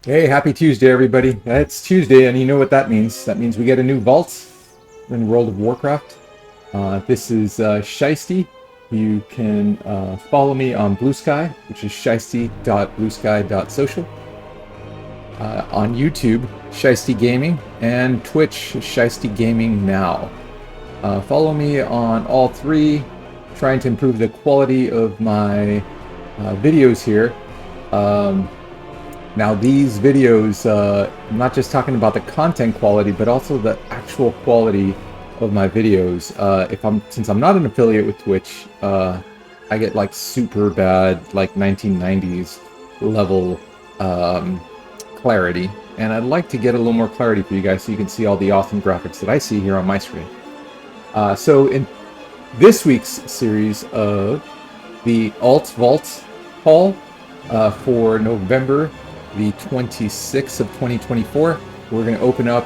Hey, happy Tuesday, everybody. It's Tuesday, and you know what that means. That means we get a new vault in World of Warcraft. This is Shiesty. You can follow me on Blue Sky, which is shiesty.bluesky.social. On YouTube, Shiesty Gaming, and Twitch, Shiesty Gaming Now. Follow me on all three, trying to improve the quality of my videos here. Now these videos, I'm not just talking about the content quality, but also the actual quality of my videos. Since I'm not an affiliate with Twitch, I get like super bad, like 1990s level clarity, and I'd like to get a little more clarity for you guys so you can see all the awesome graphics that I see here on my screen. So in this week's series of the Alt Vault haul for November the 26th of 2024. We're going to open up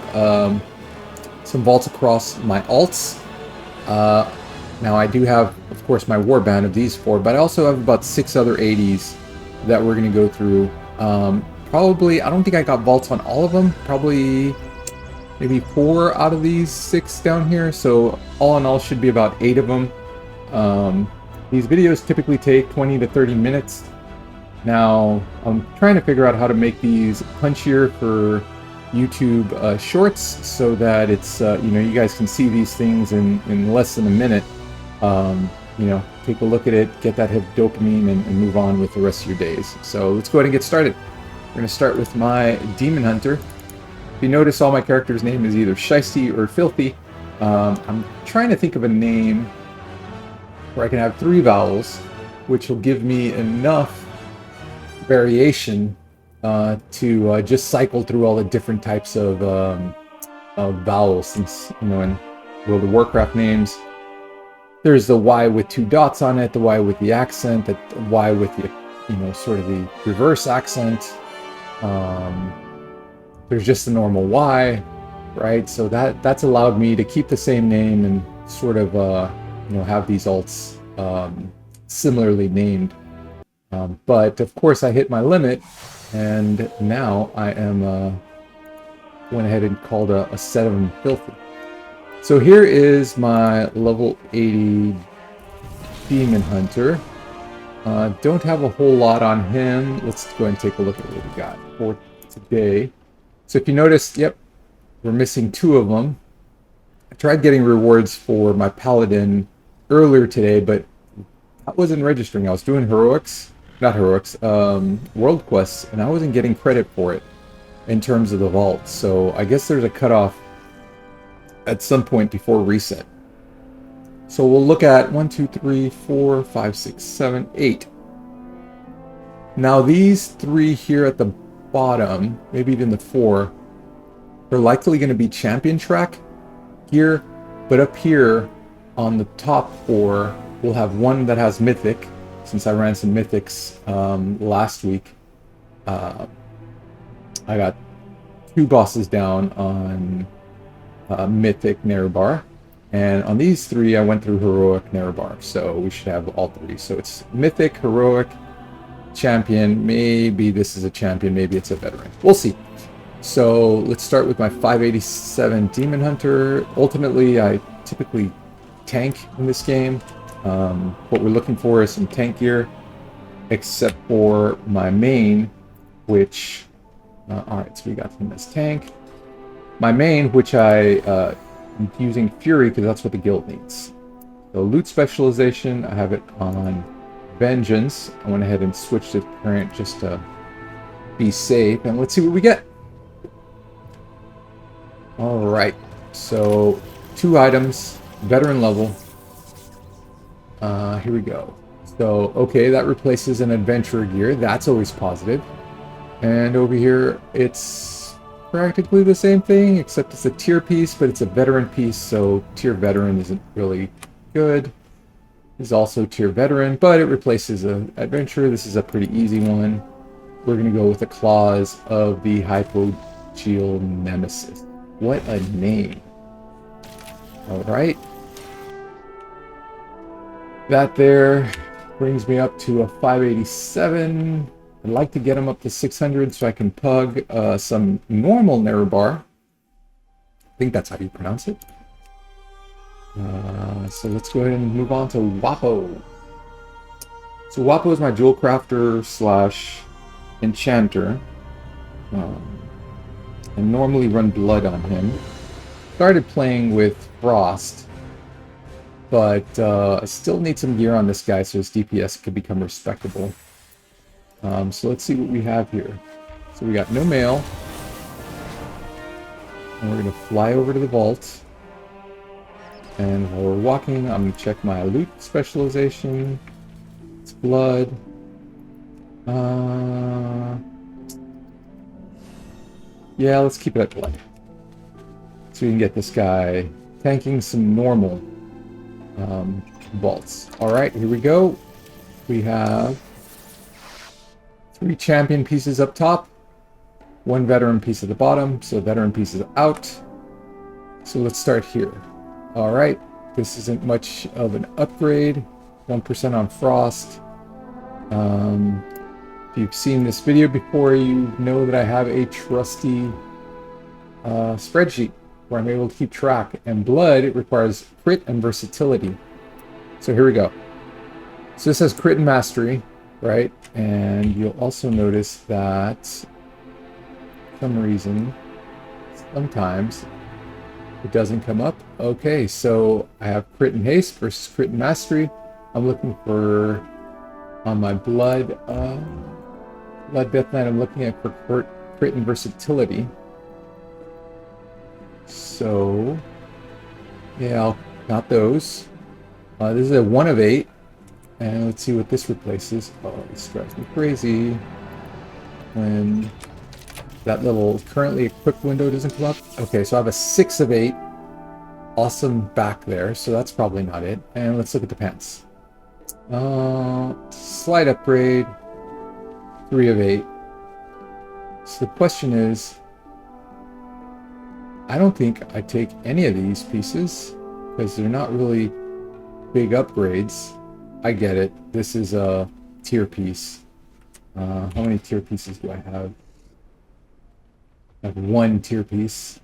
some vaults across my alts. Now I do have, of course, my warband of these four, but I also have about 6 other 80s that we're going to go through. Probably, I don't think I got vaults on all of them. Probably maybe 4 out of these 6 down here. So all in all should be about 8 of them. These videos typically take 20 to 30 minutes. Now, I'm trying to figure out how to make these punchier for YouTube shorts so that it's, you guys can see these things in less than a minute. Take a look at it, get that hit dopamine, and move on with the rest of your days. So let's go ahead and get started. We're going to start with my Demon Hunter. If you notice, all my characters' name is either Shiesty or Filthy. I'm trying to think of a name where I can have 3 vowels, which will give me enough variation to just cycle through all the different types of vowels. Since in World of Warcraft names, there's the Y with 2 dots on it, the Y with the accent, the Y with the sort of the reverse accent. There's just the normal Y, right? So that's allowed me to keep the same name and sort of have these alts similarly named. But of course I hit my limit, and now I am went ahead and called a set of them Filthy. So here is my level 80 Demon Hunter. Don't have a whole lot on him. Let's go ahead and take a look at what we got for today. So if you notice, yep, we're missing 2 of them. I tried getting rewards for my Paladin earlier today, but I wasn't registering. I was doing world quests, and I wasn't getting credit for it in terms of the vault. So I guess there's a cutoff at some point before reset. So we'll look at 1, 2, 3, 4, 5, 6, 7, 8. Now these 3 here at the bottom, maybe even the 4, are likely going to be champion track here, but up here on the top 4, we'll have one that has mythic. Since I ran some mythics last week, I got 2 bosses down on mythic Nerebar, and on these 3 I went through heroic Nerebar, so we should have all 3. So it's mythic, heroic, champion. Maybe this is a champion, maybe it's a veteran. We'll see. So let's start with my 587 Demon Hunter. Ultimately, I typically tank in this game. What we're looking for is some tank gear, except for my main, which alright, so we got him as tank. My main, which I'm using Fury because that's what the guild needs. So loot specialization, I have it on Vengeance. I went ahead and switched to current just to be safe, and let's see what we get. Alright, so 2 items, veteran level. Here we go. So, okay, that replaces an adventurer gear. That's always positive. And over here, it's practically the same thing, except it's a tier piece, but it's a veteran piece, so tier veteran isn't really good. It's also tier veteran, but it replaces an adventurer. This is a pretty easy one. We're going to go with the claws of the Hypogeal Nemesis. What a name. Alright. That there brings me up to a 587. I'd like to get him up to 600 so I can pug some normal Nerubar. I think that's how you pronounce it. So let's go ahead and move on to Wapo. So Wapo is my jewel crafter slash enchanter. I normally run blood on him. Started playing with frost, but I still need some gear on this guy so his DPS could become respectable. So let's see what we have here. So we got no mail. And we're going to fly over to the vault. And while we're walking, I'm going to check my loot specialization. It's blood. Yeah, let's keep it at blood. So we can get this guy tanking some normal vaults. Alright, here we go. We have 3 champion pieces up top, 1 veteran piece at the bottom, so veteran piece is out. So let's start here. Alright, this isn't much of an upgrade. 1% on frost. If you've seen this video before, you know that I have a trusty spreadsheet where I'm able to keep track. And blood, it requires crit and versatility. So here we go. So this has crit and mastery, right? And you'll also notice that for some reason, sometimes it doesn't come up. Okay, so I have crit and haste versus crit and mastery. I'm looking for on my blood Death Knight, I'm looking at for crit and versatility. So yeah, I'll count those. This is a 1 of 8. And let's see what this replaces. Oh, this drives me crazy when that little currently equipped window doesn't come up. Okay, so I have a 6 of 8. Awesome back there, so that's probably not it. And let's look at the pants. Slight upgrade. 3 of 8. So the question is, I don't think I take any of these pieces because they're not really big upgrades. I get it. This is a tier piece. How many tier pieces do I have? I have 1 tier piece.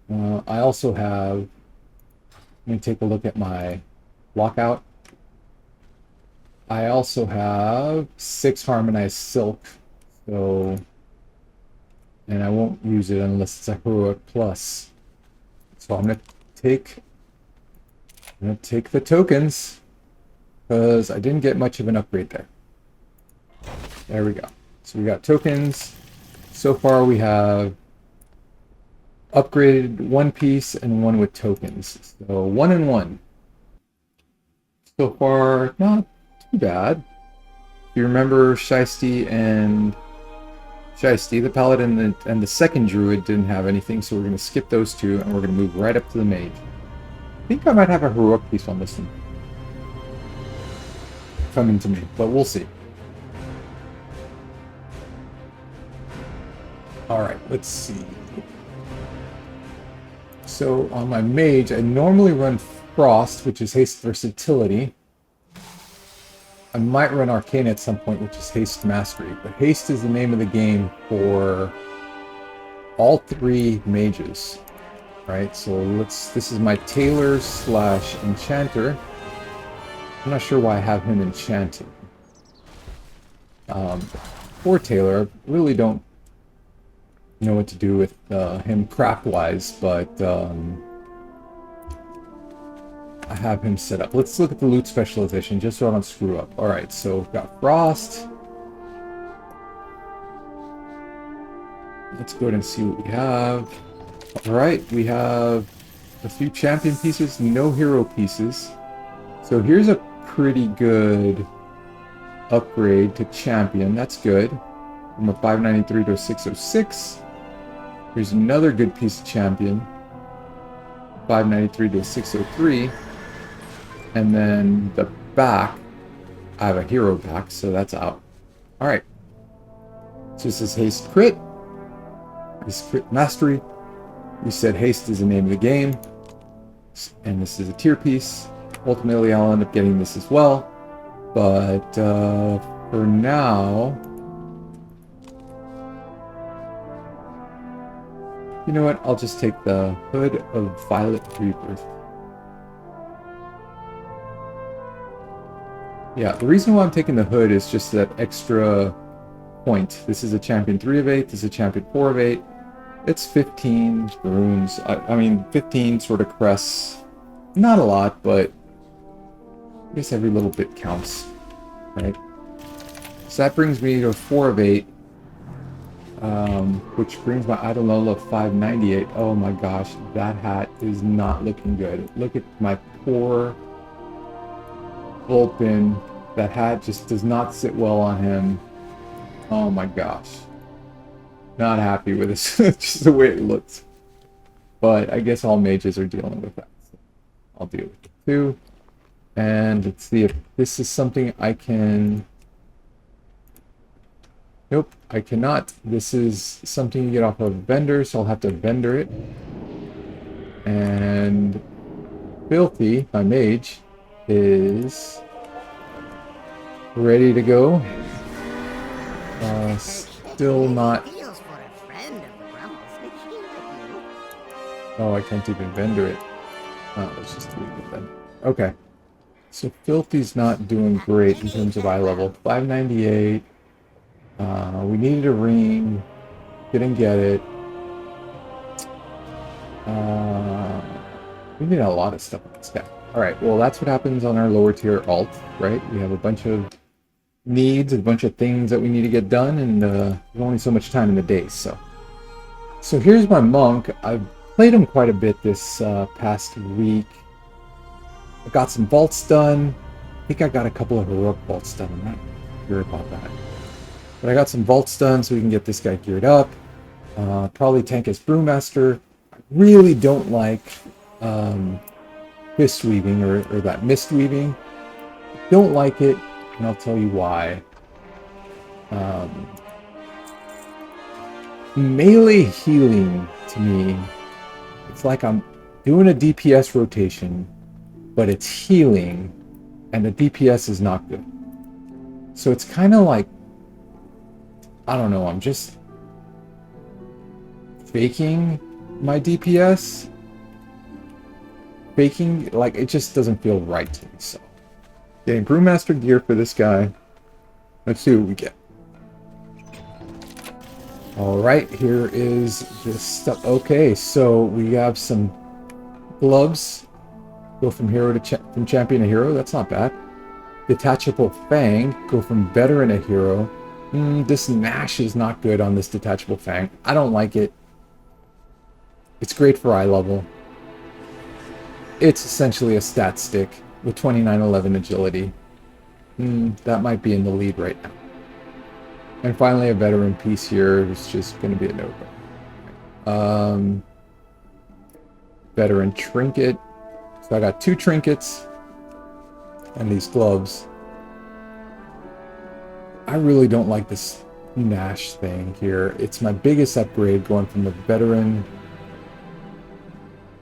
I also have, let me take a look at my lockout. I also have 6 harmonized silk. So, and I won't use it unless it's a heroic plus. So I'm gonna take the tokens because I didn't get much of an upgrade there. There we go. So we got tokens. So far we have upgraded 1 piece and 1 with tokens. So 1 and 1. So far, not too bad. If you remember Shiesty, the paladin and the second druid didn't have anything, so we're going to skip those 2 and we're going to move right up to the mage. I think I might have a heroic piece on this one coming to me, but we'll see. Alright, let's see. So on my mage, I normally run Frost, which is haste versatility. I might run Arcane at some point, which is haste mastery, but haste is the name of the game for all 3 mages, right? So this is my tailor slash enchanter. I'm not sure why I have him enchanted. For tailor, I really don't know what to do with him craft-wise, but I have him set up. Let's look at the loot specialization just so I don't screw up. Alright, so we've got Frost. Let's go ahead and see what we have. Alright, we have a few champion pieces, no hero pieces. So here's a pretty good upgrade to champion. That's good. From a 593 to a 606. Here's another good piece of champion. 593 to a 603. And then the back, I have a hero back, so that's out. Alright. So this is haste crit. This is crit mastery. We said haste is the name of the game. And this is a tier piece. Ultimately, I'll end up getting this as well. But for now, You know what? I'll just take the Hood of Violet Rebirth. Yeah, the reason why I'm taking the Hood is just that extra point. This is a champion 3 of 8, this is a champion 4 of 8. It's 15 runes. I mean, 15 sort of crests. Not a lot, but I guess every little bit counts, right? So that brings me to a 4 of 8, which brings my Idolola of 598. Oh my gosh, that hat is not looking good. Look at my poor Vulpin. That hat just does not sit well on him. Oh my gosh. Not happy with this, just the way it looks. But I guess all mages are dealing with that. So I'll deal with it too. And let's see if this is something I can... Nope, I cannot. This is something you get off of a vendor, so I'll have to vendor it. And Filthy, my mage, is ready to go. Still not... Oh, I can't even vendor it. Oh, let's just leave it then. Okay. So Filthy's not doing great in terms of eye level. 598. We needed a ring. Didn't get it. We need a lot of stuff on this guy. Alright, well that's what happens on our lower tier alt, right? We have a bunch of needs, a bunch of things that we need to get done, and there's only so much time in the day, so. So here's my monk. I've played him quite a bit this past week. I got some vaults done. I think I got a couple of heroic vaults done. I'm not sure about that. But I got some vaults done so we can get this guy geared up. Probably tank as Brewmaster. I really don't like fist weaving or that mist weaving. Don't like it, and I'll tell you why. Melee healing, to me, it's like I'm doing a DPS rotation, but it's healing, and the DPS is not good. So it's kind of like, I don't know, I'm just faking my DPS. Faking, like, it just doesn't feel right to me, so. Getting Brewmaster gear for this guy. Let's see what we get. Alright, here is this stuff. Okay, so we have some gloves. Go from hero to from champion to hero. That's not bad. Detachable Fang. Go from veteran to hero. This Nash is not good on this detachable Fang. I don't like it. It's great for eye level. It's essentially a stat stick with 2911 agility. That might be in the lead right now. And finally, a veteran piece here is just going to be a no-go. Veteran trinket. So I got 2 trinkets and these gloves. I really don't like this Nash thing here. It's my biggest upgrade, going from a veteran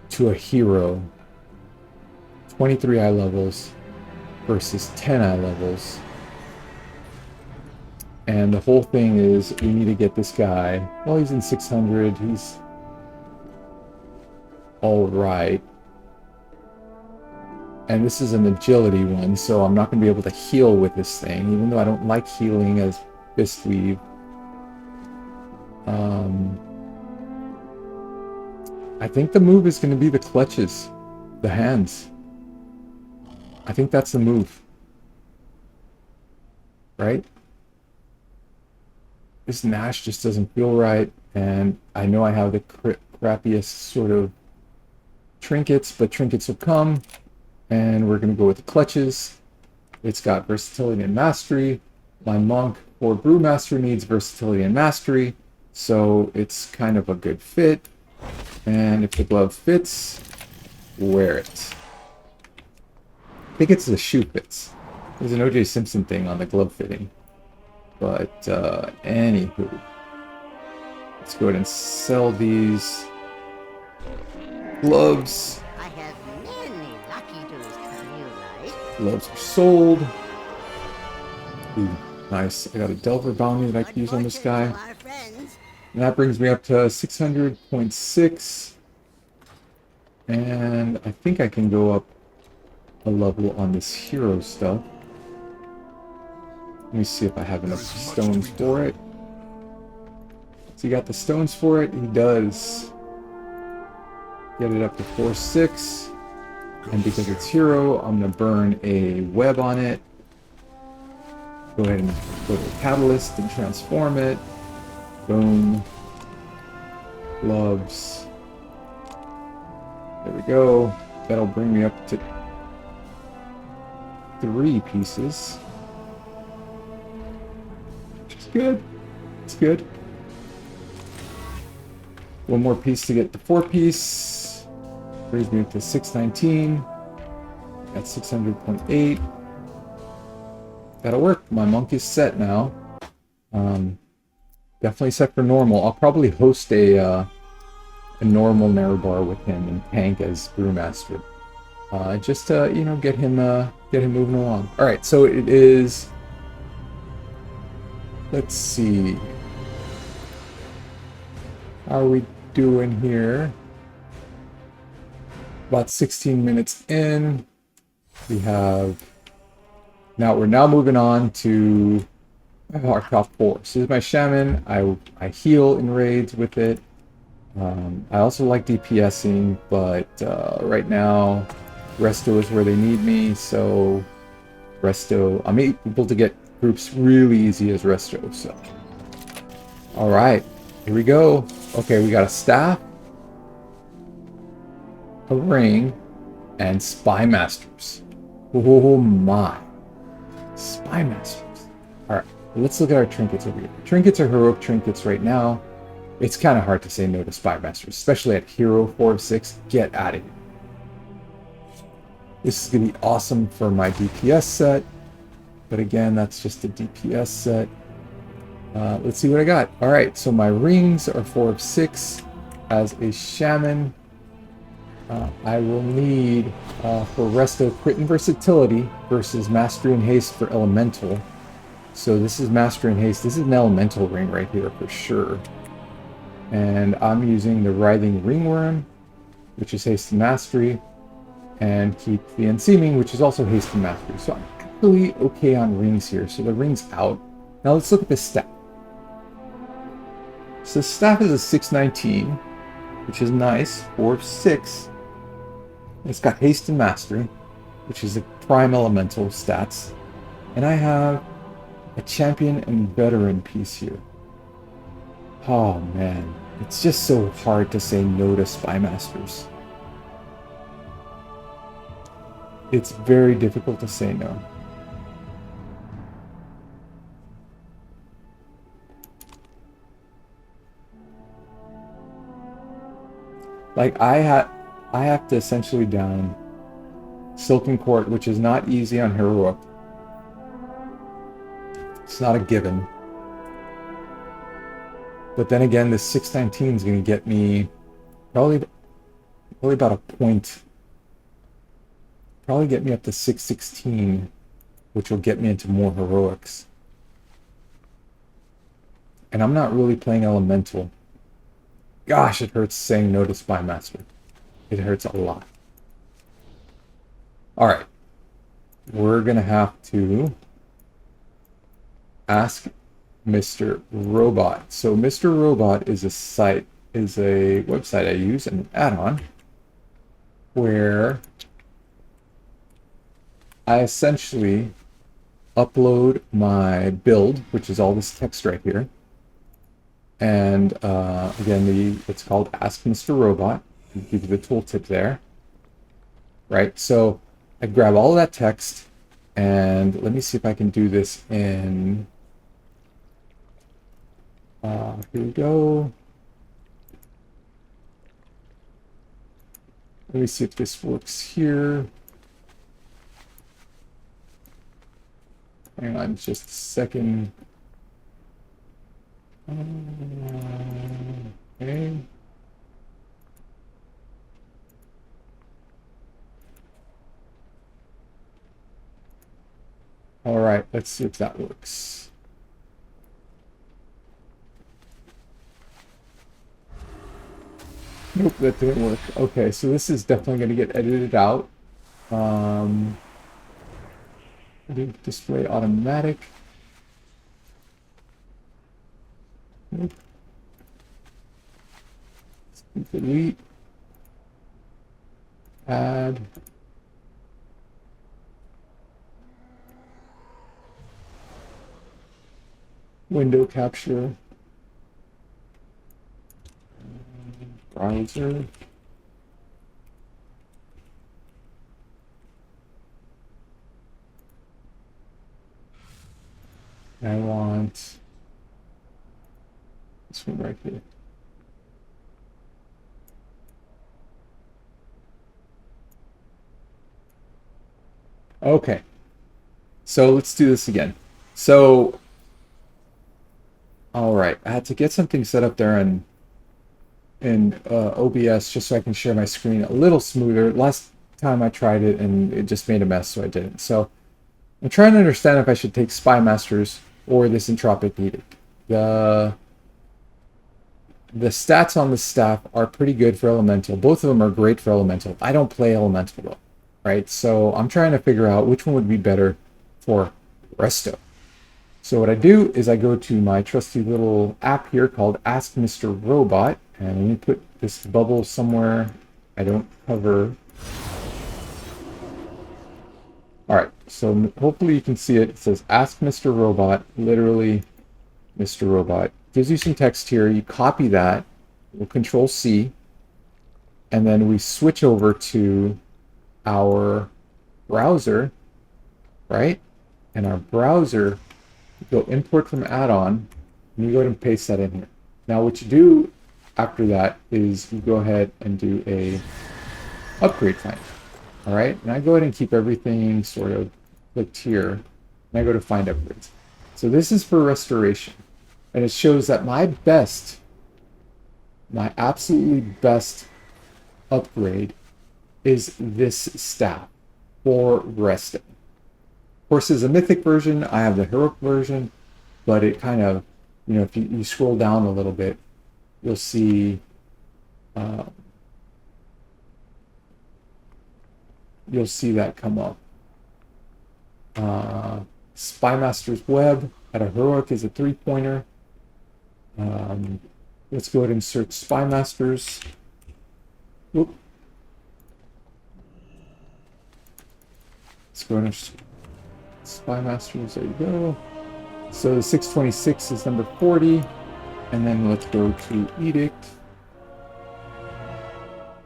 to a hero. 23 eye levels versus 10 eye levels. And the whole thing is, we need to get this guy. Well, he's in 600. He's all right. And this is an agility one, so I'm not going to be able to heal with this thing, even though I don't like healing as Fist Weave. I think the move is going to be the clutches, the hands. I think that's the move. Right? This Nash just doesn't feel right, and I know I have the crappiest sort of trinkets, but trinkets will come, and we're going to go with the clutches. It's got versatility and mastery. My monk or brewmaster needs versatility and mastery, so it's kind of a good fit. And if the glove fits, wear it. I think it's the shoe fits. There's an OJ Simpson thing on the glove fitting. But, anywho. Let's go ahead and sell these gloves. I have many lucky do's come you like. Gloves are sold. Ooh, nice. I got a Delver bounty that I can use on this guy. Our friends. And that brings me up to 600.6. And I think I can go up a level on this hero stuff. Let me see if I have enough stones for it. So you got the stones for it? He does. Get it up to 4-6. And because it's hero, I'm going to burn a web on it. Go ahead and go to the catalyst and transform it. Boom. Gloves. There we go. That'll bring me up to 3 pieces. It's good. It's good. One more piece to get the 4-piece. Brings me up to 619. At 600.8. That'll work. My monk is set now. Definitely set for normal. I'll probably host a normal Nerebar with him and tank as Brewmaster. Just to, you know, get him moving along. All right, so it is. Let's see. How are we doing here? About 16 minutes in. We have. We're now moving on to our top 4. So this is my Shaman. I heal in raids with it. I also like DPSing, but right now Resto is where they need me, so Resto, I'm able to get groups really easy as Resto, so. Alright, here we go. Okay, we got a staff, a ring, and Spy Masters. Oh my. Spy Masters. Alright, let's look at our trinkets over here. Trinkets are heroic trinkets right now. It's kind of hard to say no to Spy Masters, especially at Hero 4 of 6. Get at it. This is going to be awesome for my DPS set. But again, that's just a DPS set. Let's see what I got. Alright, so my rings are 4 of 6 as a Shaman. I will need for Resto Crit and Versatility versus Mastery and Haste for Elemental. So this is Mastery and Haste. This is an Elemental ring right here for sure. And I'm using the Writhing Ringworm, which is Haste and Mastery, and keep the Enseaming, which is also Haste and Mastery. So I'm actually okay on rings here. So the ring's out. Now let's look at the staff. So the staff is a 619, which is nice. 4 of 6. It's got Haste and Mastery, which is the Prime Elemental stats. And I have a Champion and Veteran piece here. Oh man, it's just so hard to say no to Spy Masters. It's very difficult to say no. Like I have to essentially down Silken Court, which is not easy on Heroic. It's not a given. But then again, this 619 is going to get me probably about a point. Probably get me up to 616, which will get me into more heroics. And I'm not really playing Elemental. Gosh, it hurts saying no to Spy Master. It hurts a lot. Alright. We're going to have to ask Mr. Robot. So Mr. Robot is a website I use, an add-on, where I essentially upload my build, which is all this text right here. And again, it's called Ask Mr. Robot. I'll give you the tooltip there. Right, so I grab all of that text, and let me see if I can do this in... here we go. Let me see if this works here. Hang on just a second. Okay. All right, let's see if that works. Nope, that didn't work. Okay, so this is definitely going to get edited out. Um, display automatic. Nope. Delete. Add. Window capture. Browser. I want this one right here. Okay, so let's do this again. So, all right, I had to get something set up there in OBS just so I can share my screen a little smoother. Last time I tried it and it just made a mess, so I didn't. So I'm trying to understand if I should take Spy Masters or this Entropic Edict. The stats on the staff are pretty good for Elemental. Both of them are great for Elemental. I don't play Elemental though, right? So I'm trying to figure out which one would be better for Resto. So what I do is I go to my trusty little app here called Ask Mr. Robot, and let me put this bubble somewhere I don't cover. All right, so hopefully you can see it. It says Ask Mr. Robot, literally Mr. Robot. Gives you some text here. You copy that. We'll Control C, and then we switch over to our browser, right? And our browser, you go import from add-on, and you go ahead and paste that in here. Now what you do after that is you go ahead and do a upgrade finder. All right, and I go ahead and keep everything sort of clicked here, and I go to find upgrades. So this is for restoration, and it shows that my absolutely best upgrade is this staff for resting. Of course, there's a mythic version. I have the heroic version, but it kind of, if you scroll down a little bit, you'll see that come up. Spy Master's Web at a heroic is a 3-pointer. Let's go ahead and search Spy Masters. Whoop. Let's go ahead and Spy Masters, there you go. So the 626 is number 40. And then let's go to Edict.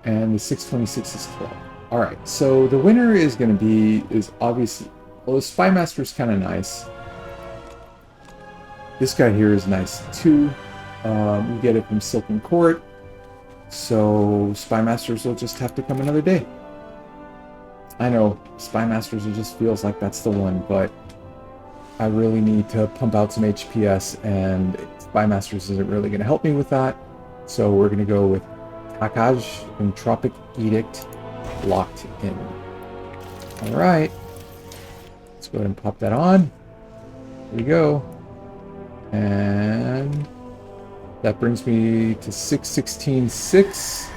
And the 626 is 12. All right, so the winner is going to is obviously, well, the Spy Master is kind of nice. This guy here is nice too. You get it from Silken Court. So Spy Masters will just have to come another day. I know, Spy Masters, it just feels like that's the one, but I really need to pump out some HPS, and Spy Masters isn't really going to help me with that. So we're going to go with Takaj Entropic Edict locked in. All right. Let's go ahead and pop that on. Here we go. And that brings me to 616.6.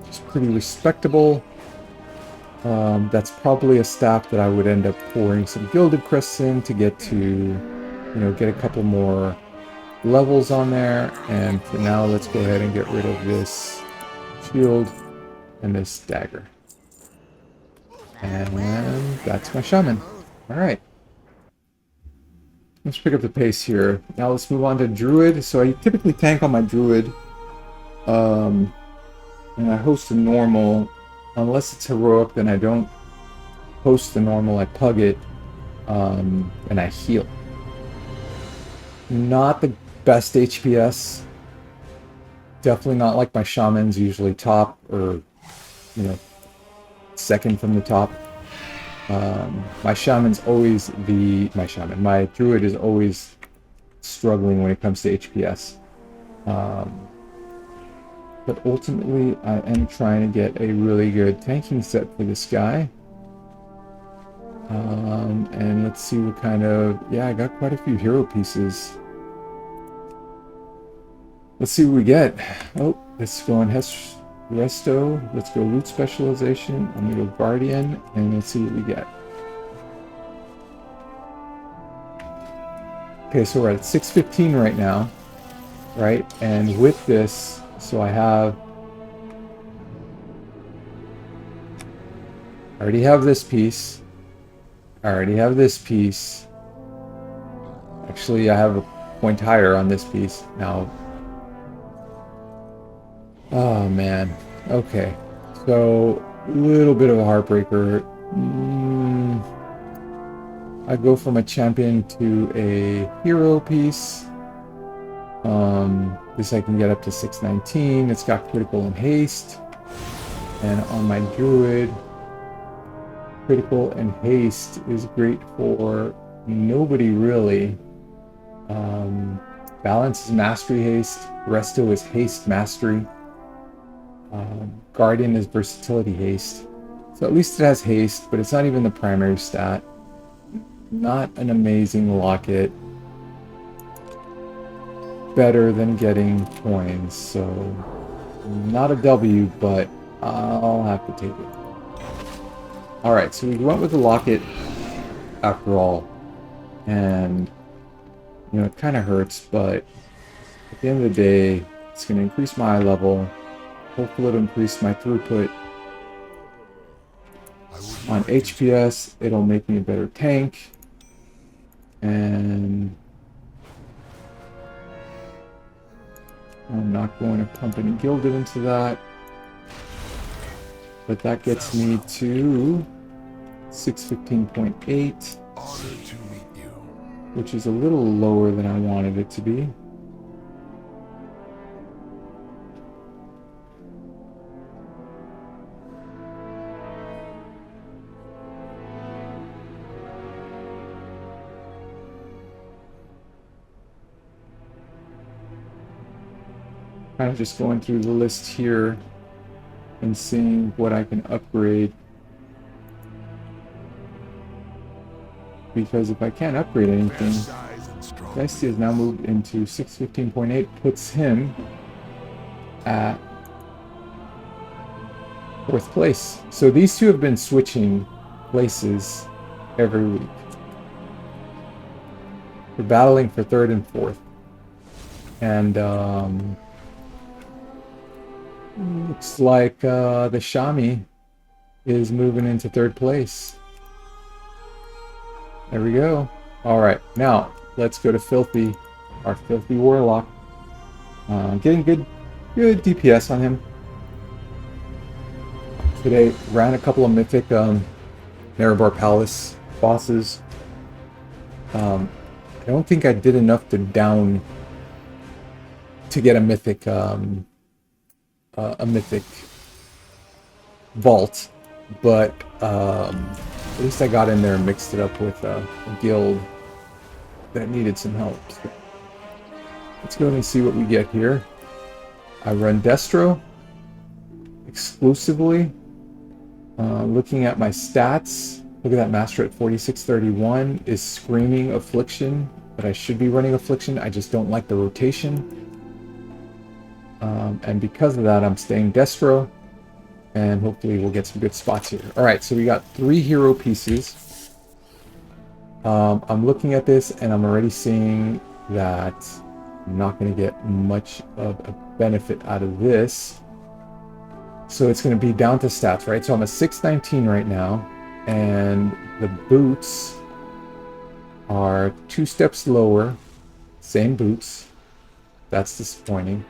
Just pretty respectable. That's probably a staff that I would end up pouring some Gilded Crests in to get to, get a couple more levels on there. And for now, let's go ahead and get rid of this shield and this dagger. And that's my shaman. All right. Let's pick up the pace here. Now let's move on to Druid. So I typically tank on my Druid. And I host a normal. Unless it's heroic, then I don't host the normal. I pug it, and I heal. Not the best HPS. Definitely not like my shamans, usually top or, second from the top. My shaman's always my druid is always struggling when it comes to HPS. But ultimately, I am trying to get a really good tanking set for this guy. And let's see what kind of... Yeah, I got quite a few hero pieces. Let's see what we get. Oh, let's go on Resto. Let's go Loot Specialization. I'm going to go Guardian, and let's see what we get. Okay, so we're at 615 right now, right? And with this, so I already have this piece. I already have this piece. Actually, I have a point higher on this piece now. Oh man. Okay. So a little bit of a heartbreaker. I go from a champion to a hero piece. This I can get up to 619. It's got critical and haste. And on my druid, critical and haste is great for nobody really. Balance is mastery haste. Resto is haste mastery. Guardian is versatility haste. So at least it has haste, but it's not even the primary stat. Not an amazing locket. Better than getting coins, so not a W, but I'll have to take it. Alright, so we went with the locket after all. And, you know, it kind of hurts, but at the end of the day, it's going to increase my eye level. Hopefully it'll increase my throughput. On HPS, it'll make me a better tank. And I'm not going to pump any gilded into that. But that gets me to 615.8, which is a little lower than I wanted it to be. Kind of just going through the list here and seeing what I can upgrade. Because if I can't upgrade anything, Dicey has now moved into 615.8, puts him at 4th place. So these two have been switching places every week. We're battling for 3rd and 4th. And looks like the Shami is moving into 3rd place. There we go. Alright, now let's go to Filthy, our Filthy Warlock. Getting good DPS on him. Today, ran a couple of Mythic Marabar Palace bosses. I don't think I did enough to get a Mythic vault, but at least I got in there and mixed it up with a guild that needed some help. So let's go and see what we get here. I run Destro exclusively. Looking at my stats, look at that Master at 4631 is screaming Affliction, but I should be running Affliction. I just don't like the rotation. And because of that, I'm staying Destro, and hopefully we'll get some good spots here. Alright, so we got 3 hero pieces. I'm looking at this, and I'm already seeing that I'm not going to get much of a benefit out of this. So it's going to be down to stats, right? So I'm a 619 right now, and the boots are 2 steps lower. Same boots. That's disappointing.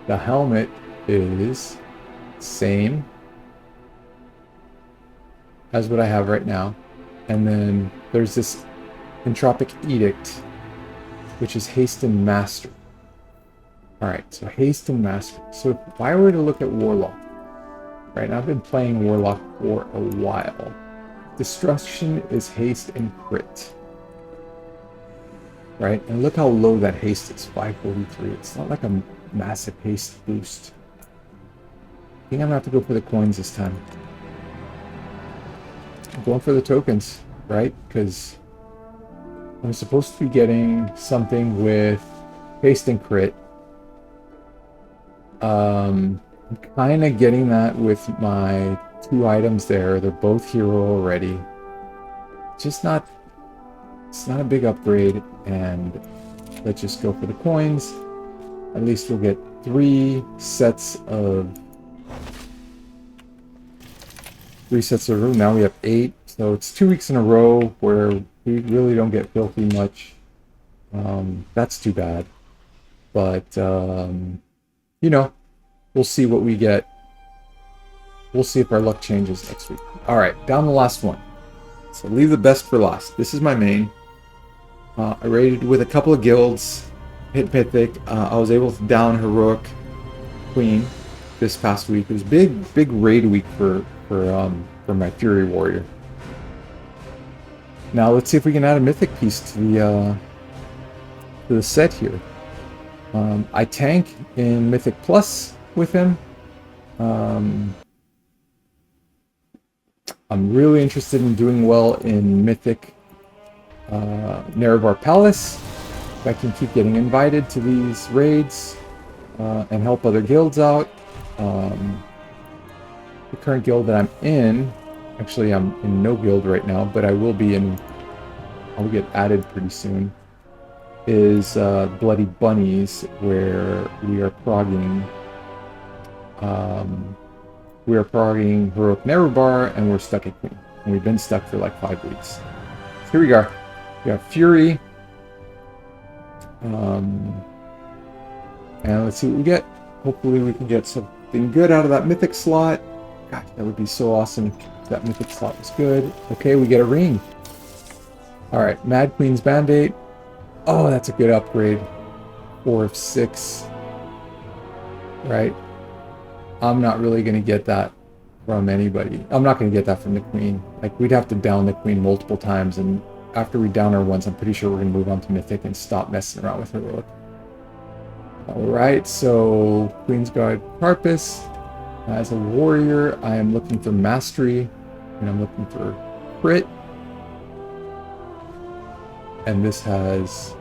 The helmet is same as what I have right now. And then there's this Entropic Edict, which is Haste and Master. Alright, so Haste and Master. So if I were to look at Warlock, right now I've been playing Warlock for a while. Destruction is Haste and Crit. Right? And look how low that haste is, 543. It's not like a massive haste boost. I think I'm gonna have to go for the coins this time. I'm going for the tokens, right? Because I'm supposed to be getting something with haste and crit. I'm kind of getting that with my 2 items there. They're both hero already. Just not, it's not a big upgrade, and let's just go for the coins. At least we'll get 3 sets of room. Now we have 8, so it's 2 weeks in a row where we really don't get filthy much. That's too bad, but you know, we'll see what we get. We'll see if our luck changes next week. All right, down the last one. So leave the best for last. This is my main. I raided with a couple of guilds, hit Mythic. I was able to down Heroic Queen this past week. It was big raid week for my Fury Warrior. Now let's see if we can add a Mythic piece to the set here. I tank in Mythic Plus with him. I'm really interested in doing well in Mythic Nerevar Palace. If I can keep getting invited to these raids and help other guilds out. The current guild that I'm in, actually I'm in no guild right now, but I will be in, I'll get added pretty soon, is Bloody Bunnies, where we are progging Heroic Nerevar, and we're stuck at Queen. And we've been stuck for like 5 weeks. So here we go. We have Fury. And let's see what we get. Hopefully we can get something good out of that Mythic slot. God, that would be so awesome if that Mythic slot was good. Okay, we get a ring. Alright, Mad Queen's Band-Aid. Oh, that's a good upgrade. 4 of 6. Right? I'm not really going to get that from anybody. I'm not going to get that from the Queen. Like, we'd have to down the Queen multiple times, and after we down her once, I'm pretty sure we're going to move on to Mythic and stop messing around with Heroic. Alright, so Queen's Guard Carpus. As a warrior, I am looking for Mastery, and I'm looking for Crit. And this has...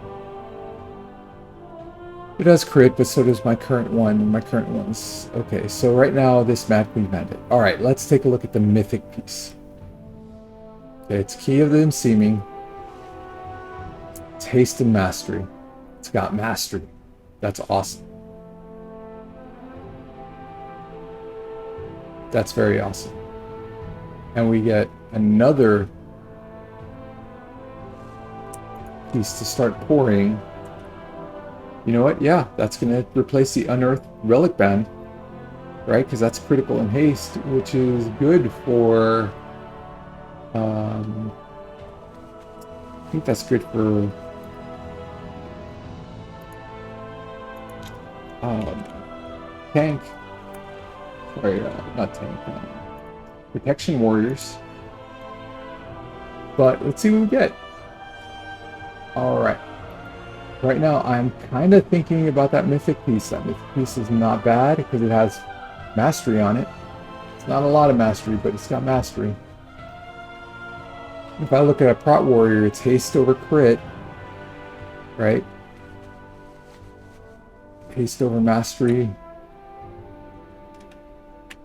It has crit, but so does my current one. My current one's... Okay, so right now, this Mad Queen Bandit. Alright, let's take a look at the Mythic piece. Okay, it's Key of the Seeming. It's Haste and Mastery. It's got Mastery. That's awesome. That's very awesome. And we get another piece to start pouring. You know what? Yeah, that's going to replace the Unearthed Relic Band, right? Because that's critical and haste, which is good for... I think that's good for... tank. Sorry, not tank. Protection Warriors. But let's see what we get. Alright. Right now, I'm kind of thinking about that Mythic piece. That Mythic piece is not bad because it has Mastery on it. It's not a lot of Mastery, but it's got Mastery. If I look at a Prot Warrior, it's Haste over Crit. Right? Haste over Mastery.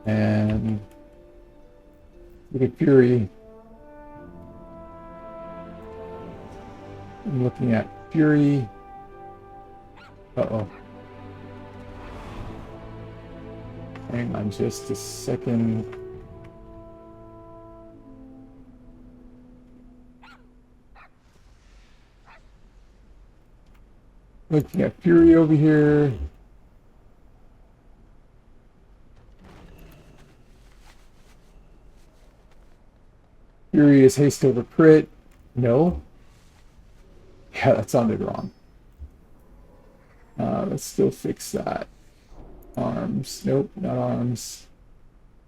And look at Fury. I'm looking at Fury. Uh-oh. Hang on just a second. Looking at Fury over here. Fury is haste over crit. No. Yeah, that sounded wrong. Let's still fix that. Arms. Nope, not arms.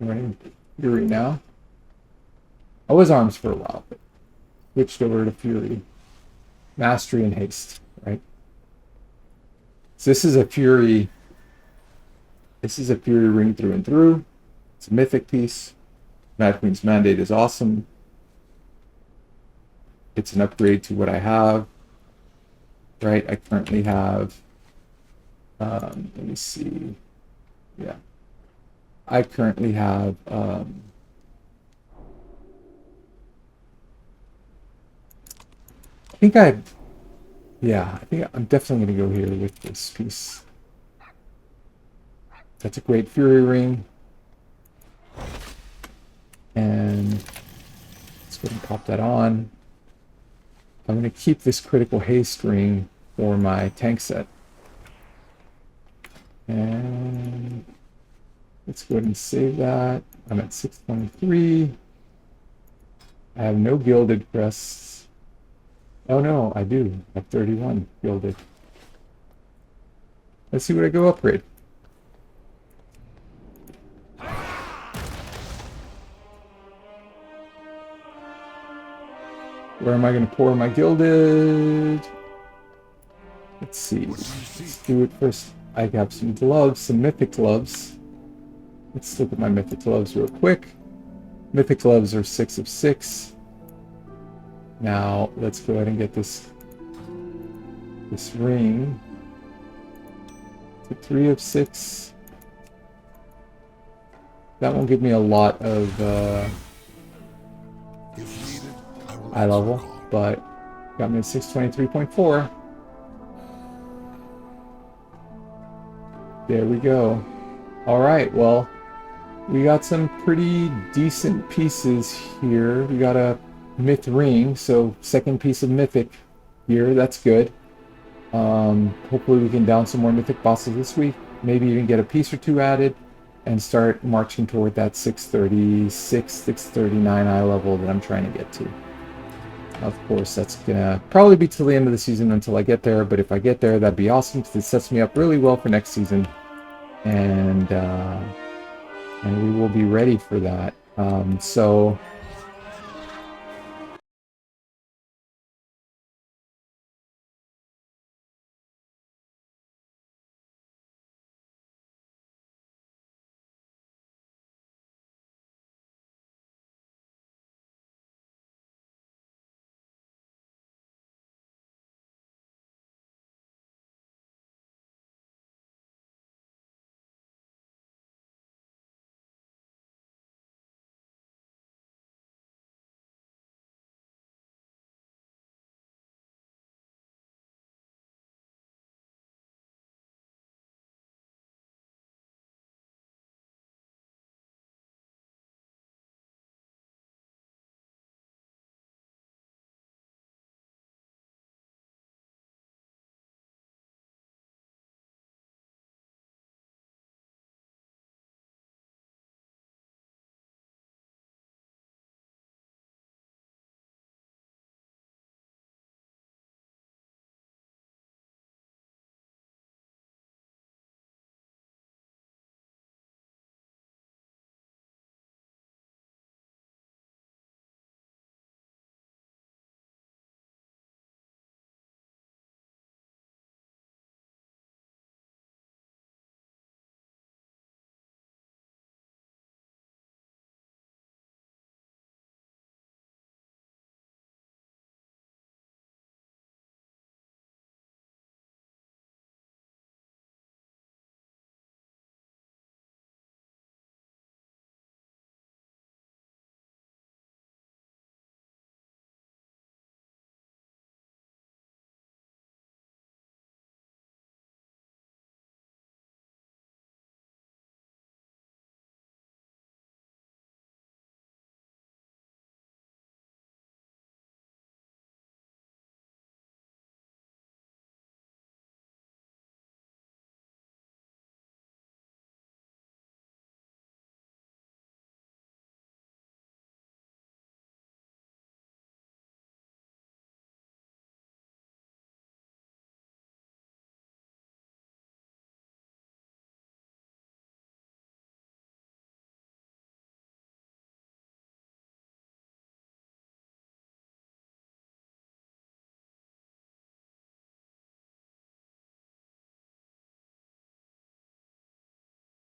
I'm running Fury now. I was arms for a while, but switched over to Fury. Mastery and haste, right? So this is a Fury. This is a Fury ring through and through. It's a Mythic piece. Mad Queen's Mandate is awesome. It's an upgrade to what I have. Right, I currently have, let me see. Yeah. I currently have I think I'm definitely going to go here with this piece. That's a great Fury Ring. And let's go ahead and pop that on. I'm going to keep this Critical Haste Ring for my tank set. And let's go ahead and save that. I'm at 623. I have no Gilded Crests. Oh no, I do. I have 31 Gilded. Let's see what I go upgrade. Where am I going to pour my Gilded? Let's see. Let's do it first. I have some gloves, some Mythic gloves. Let's look at my Mythic gloves real quick. Mythic gloves are 6 of 6. Now, let's go ahead and get this ring to 3 of 6. That won't give me a lot of eye level, but got me a 623.4. There we go. Alright, well, we got some pretty decent pieces here. We got a Myth Ring, so second piece of Mythic here. That's good. Hopefully we can down some more Mythic bosses this week. Maybe even get a piece or two added and start marching toward that 636, 639 eye level that I'm trying to get to. Of course, that's gonna probably be till the end of the season until I get there, but if I get there, that'd be awesome because it sets me up really well for next season. And we will be ready for that. So